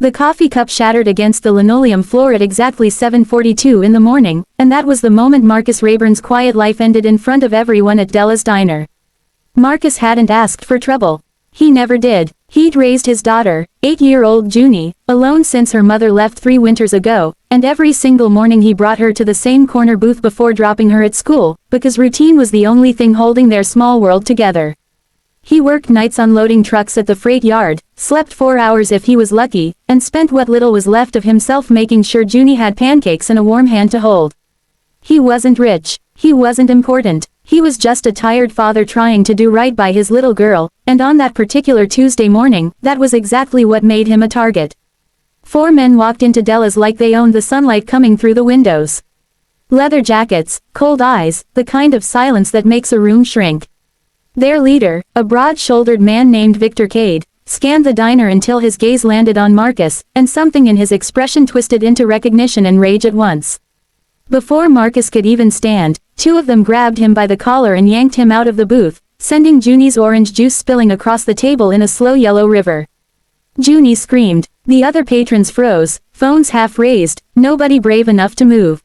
The coffee cup shattered against the linoleum floor at exactly 7:42 in the morning, and that was the moment Marcus Rayburn's quiet life ended in front of everyone at Della's diner. Marcus hadn't asked for trouble. He never did. He'd raised his daughter, 8-year-old Junie, alone since her mother left 3 winters ago, and every single morning he brought her to the same corner booth before dropping her at school, because routine was the only thing holding their small world together. He worked nights unloading trucks at the freight yard, slept 4 hours if he was lucky, and spent what little was left of himself making sure Junie had pancakes and a warm hand to hold. He wasn't rich. He wasn't important. He was just a tired father trying to do right by his little girl, and on that particular Tuesday morning, that was exactly what made him a target. 4 men walked into Della's like they owned the sunlight coming through the windows. Leather jackets, cold eyes, the kind of silence that makes a room shrink. Their leader, a broad-shouldered man named Victor Cade, scanned the diner until his gaze landed on Marcus, and something in his expression twisted into recognition and rage at once. Before Marcus could even stand, 2 of them grabbed him by the collar and yanked him out of the booth, sending Junie's orange juice spilling across the table in a slow yellow river. Junie screamed. The other patrons froze, phones half raised, nobody brave enough to move.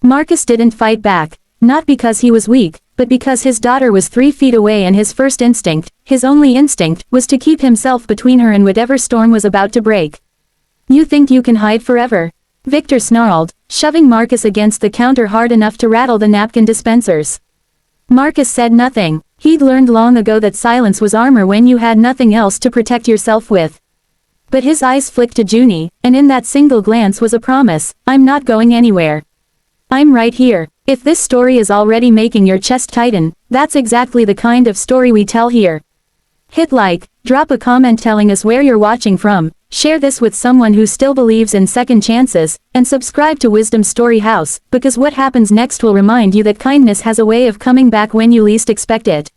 Marcus didn't fight back, not because he was weak, but because his daughter was 3 feet away and his first instinct, his only instinct, was to keep himself between her and whatever storm was about to break. "You think you can hide forever?" Victor snarled, shoving Marcus against the counter hard enough to rattle the napkin dispensers. Marcus said nothing. He'd learned long ago that silence was armor when you had nothing else to protect yourself with. But his eyes flicked to Junie, and in that single glance was a promise: "I'm not going anywhere. I'm right here." If this story is already making your chest tighten, that's exactly the kind of story we tell here. Hit like, drop a comment telling us where you're watching from, share this with someone who still believes in second chances, and subscribe to Wisdom Story House, because what happens next will remind you that kindness has a way of coming back when you least expect it.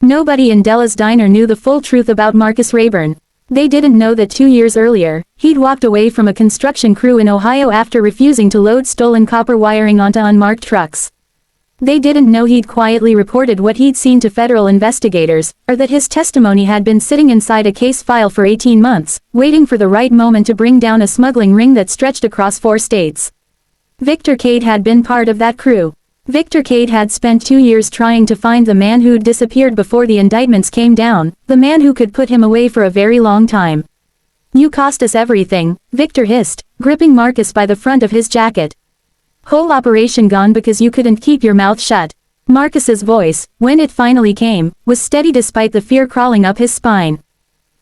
Nobody in Della's diner knew the full truth about Marcus Rayburn. They didn't know that 2 years earlier, he'd walked away from a construction crew in Ohio after refusing to load stolen copper wiring onto unmarked trucks. They didn't know he'd quietly reported what he'd seen to federal investigators, or that his testimony had been sitting inside a case file for 18 months, waiting for the right moment to bring down a smuggling ring that stretched across 4 states. Victor Cade had been part of that crew. Victor Cade had spent 2 years trying to find the man who'd disappeared before the indictments came down, the man who could put him away for a very long time. "You cost us everything," Victor hissed, gripping Marcus by the front of his jacket. "Whole operation gone because you couldn't keep your mouth shut." Marcus's voice, when it finally came, was steady despite the fear crawling up his spine.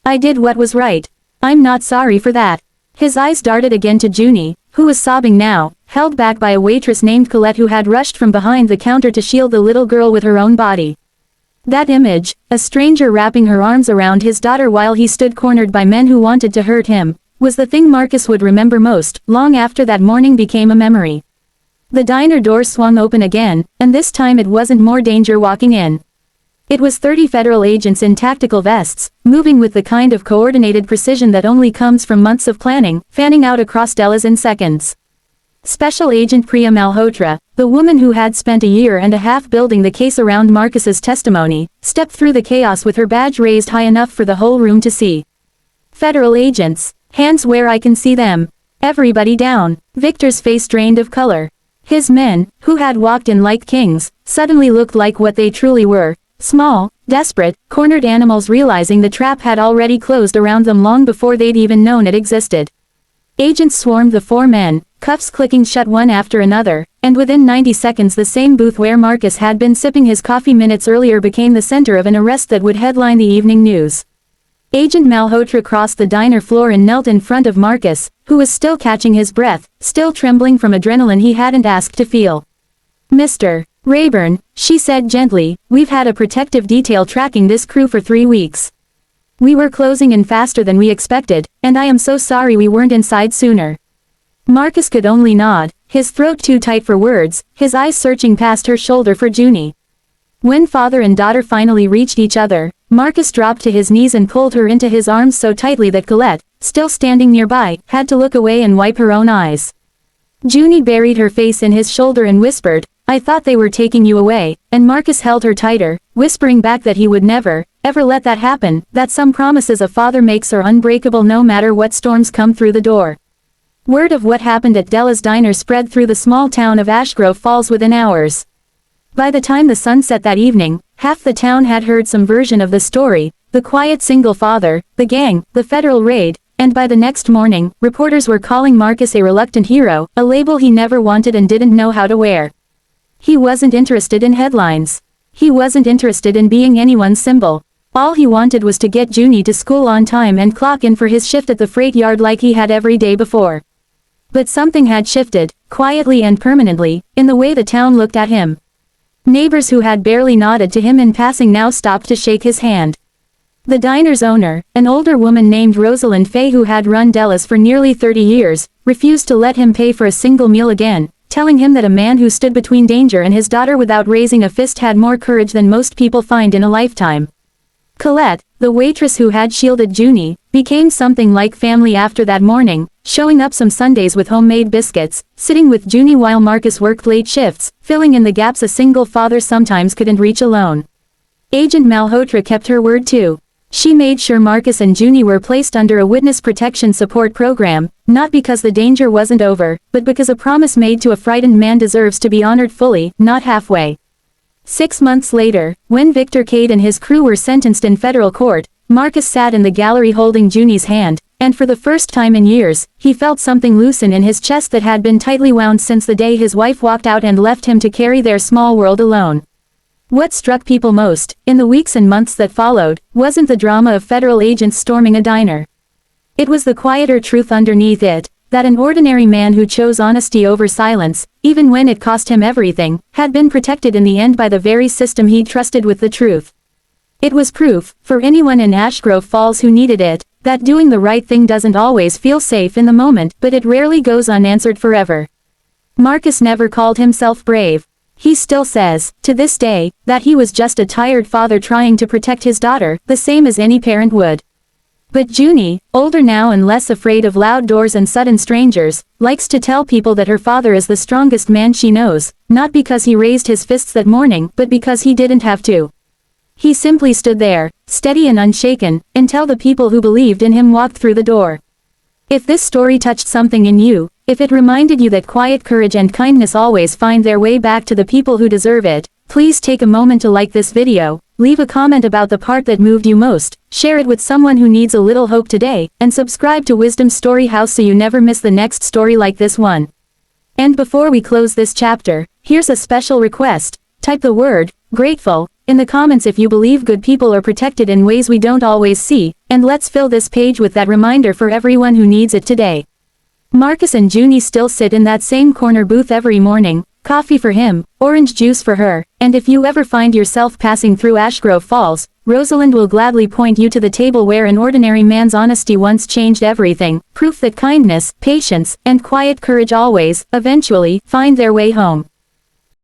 "I did what was right. I'm not sorry for that." His eyes darted again to Junie, who was sobbing now, held back by a waitress named Colette who had rushed from behind the counter to shield the little girl with her own body. That image, a stranger wrapping her arms around his daughter while he stood cornered by men who wanted to hurt him, was the thing Marcus would remember most, long after that morning became a memory. The diner door swung open again, and this time it wasn't more danger walking in. It was 30 federal agents in tactical vests, moving with the kind of coordinated precision that only comes from months of planning, fanning out across Della's in seconds. Special Agent Priya Malhotra, the woman who had spent a year and a half building the case around Marcus's testimony, stepped through the chaos with her badge raised high enough for the whole room to see. "Federal agents, hands where I can see them. Everybody down." Victor's face drained of color. His men, who had walked in like kings, suddenly looked like what they truly were: small, desperate, cornered animals realizing the trap had already closed around them long before they'd even known it existed. Agents swarmed the 4 men, cuffs clicking shut one after another, and within 90 seconds the same booth where Marcus had been sipping his coffee minutes earlier became the center of an arrest that would headline the evening news. Agent Malhotra crossed the diner floor and knelt in front of Marcus, who was still catching his breath, still trembling from adrenaline he hadn't asked to feel. "Mr. Rayburn," she said gently, "we've had a protective detail tracking this crew for 3 weeks. We were closing in faster than we expected, and I am so sorry we weren't inside sooner." Marcus could only nod, his throat too tight for words, his eyes searching past her shoulder for Junie. When father and daughter finally reached each other, Marcus dropped to his knees and pulled her into his arms so tightly that Colette, still standing nearby, had to look away and wipe her own eyes. Junie buried her face in his shoulder and whispered, I thought they were taking you away, and Marcus held her tighter, whispering back that he would never, ever let that happen, that some promises a father makes are unbreakable no matter what storms come through the door. Word of what happened at Della's diner spread through the small town of Ashgrove Falls within hours. By the time the sun set that evening, half the town had heard some version of the story, the quiet single father, the gang, the federal raid, and by the next morning, reporters were calling Marcus a reluctant hero, a label he never wanted and didn't know how to wear. He wasn't interested in headlines. He wasn't interested in being anyone's symbol. All he wanted was to get Junie to school on time and clock in for his shift at the freight yard like he had every day before. But something had shifted, quietly and permanently, in the way the town looked at him. Neighbors who had barely nodded to him in passing now stopped to shake his hand. The diner's owner, an older woman named Rosalind Fay who had run Della's for nearly 30 years, refused to let him pay for a single meal again, telling him that a man who stood between danger and his daughter without raising a fist had more courage than most people find in a lifetime. Colette, the waitress who had shielded Junie, became something like family after that morning, showing up some Sundays with homemade biscuits, sitting with Junie while Marcus worked late shifts, filling in the gaps a single father sometimes couldn't reach alone. Agent Malhotra kept her word too. She made sure Marcus and Junie were placed under a witness protection support program, not because the danger wasn't over, but because a promise made to a frightened man deserves to be honored fully, not halfway. 6 months later, when Victor Cade and his crew were sentenced in federal court, Marcus sat in the gallery holding Junie's hand, and for the first time in years, he felt something loosen in his chest that had been tightly wound since the day his wife walked out and left him to carry their small world alone. What struck people most, in the weeks and months that followed, wasn't the drama of federal agents storming a diner. It was the quieter truth underneath it, that an ordinary man who chose honesty over silence, even when it cost him everything, had been protected in the end by the very system he'd trusted with the truth. It was proof, for anyone in Ashgrove Falls who needed it, that doing the right thing doesn't always feel safe in the moment, but it rarely goes unanswered forever. Marcus never called himself brave. He still says, to this day, that he was just a tired father trying to protect his daughter, the same as any parent would. But Junie, older now and less afraid of loud doors and sudden strangers, likes to tell people that her father is the strongest man she knows, not because he raised his fists that morning, but because he didn't have to. He simply stood there, steady and unshaken, until the people who believed in him walked through the door. If this story touched something in you, if it reminded you that quiet courage and kindness always find their way back to the people who deserve it, please take a moment to like this video, leave a comment about the part that moved you most, share it with someone who needs a little hope today, and subscribe to Wisdom Story House so you never miss the next story like this one. And before we close this chapter, here's a special request. Type the word, grateful, in the comments if you believe good people are protected in ways we don't always see, and let's fill this page with that reminder for everyone who needs it today. Marcus and Junie still sit in that same corner booth every morning, coffee for him, orange juice for her, and if you ever find yourself passing through Ashgrove Falls, Rosalind will gladly point you to the table where an ordinary man's honesty once changed everything, proof that kindness, patience, and quiet courage always, eventually, find their way home.